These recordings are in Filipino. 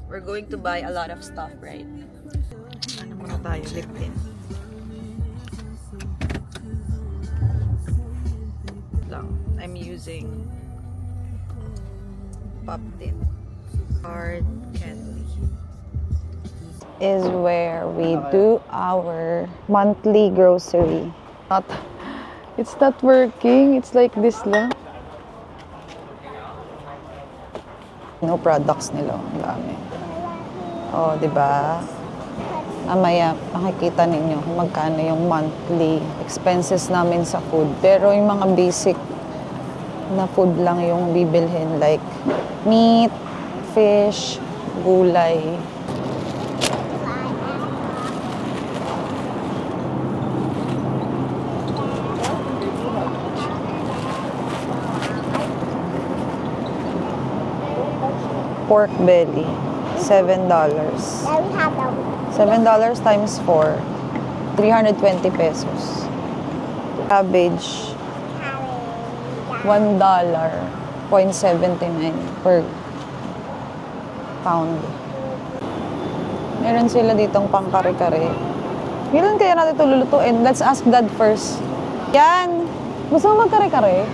We're going to buy a lot of stuff, right? Ano muna tayo? Lip tint. I'm using Pop Tint. Hard candy. Is where we do our monthly grocery. It's not working. It's like this lang. No products nila. Ang dami. Oh, di ba? Mamaya makikita ninyo kung magkano yung monthly expenses namin sa food. Pero yung mga basic na food lang yung bibilhin, like meat, fish, gulay. Pork belly, $7. $7 times 4, 320 pesos. Cabbage, $1.79 per pound. Meron sila ditong pang kare-kare. Kailan kaya natin ito lulutuin? Let's ask Dad first. Yan! Gusto mo magkare-kare?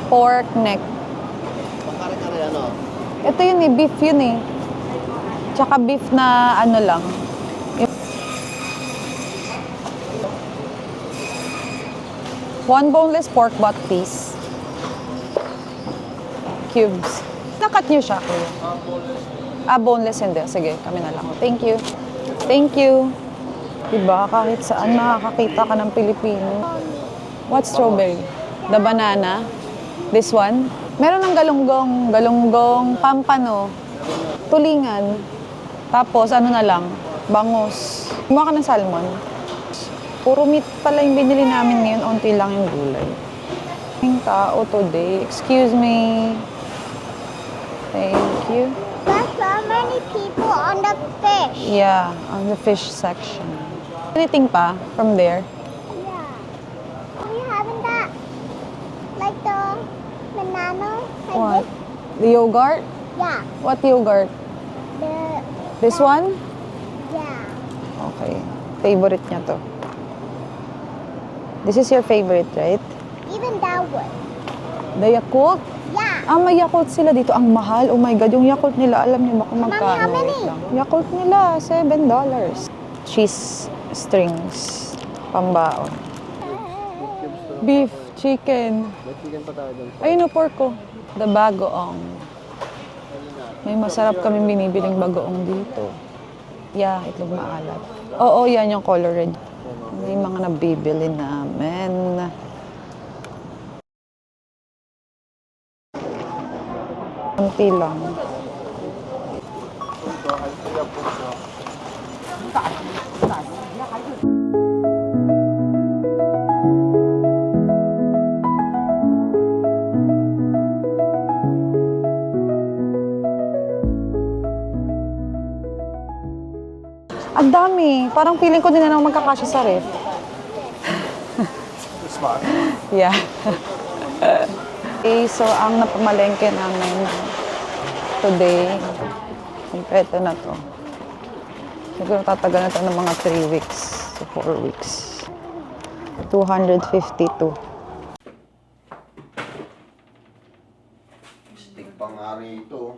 Pork neck. Pangkare-kare ano? Ito yun eh, beef yun eh. Tsaka beef na ano lang. One boneless pork butt piece. Cubes. Nakat niyo siya, kuya? Boneless hindi. Sige, kami na lang. Thank you. Thank you. Diba, kahit saan makakakita ka ng Pilipino. What strawberry? The banana? This one? Meron ng galunggong pampano, tulingan. Tapos, ano na lang, bangus. Kumuha ka ng salmon. Puro meat pala yung binili namin ngayon, onti lang yung gulay. Yung tao today. Excuse me. Thank you. There's so many people on the fish. Yeah, on the fish section. Anything pa from there? Yeah. We having that, like the banana. Like What? The yogurt? This? Yeah. What yogurt? This one? Yeah. Okay. Favorite niya to. This is your favorite, right? Even that one. The Yakult? Yeah. May Yakult sila dito. Ang mahal. Oh my God, yung Yakult nila, alam niyo ba kung magkano? Mommy, how many? Wait lang. Yakult nila, $7. Cheese strings. Pambaon. Beef, chicken. May chicken pa tayo dun. Ayun o, pork ko. The bagoong. May masarap kaming binibiling bagoong dito. Yeah, itlog maalat. Oo, yan yung color red. May mga nabibili namin. Kunti lang. Ang dami. Parang feeling ko din na naman magkakasya sa ref. Smart. Yeah. Okay, so ang napamalengke namin today, kompleto na to. Siguro tatagal na to ng mga 3 weeks to 4 weeks. 252. Stick pa nga rito.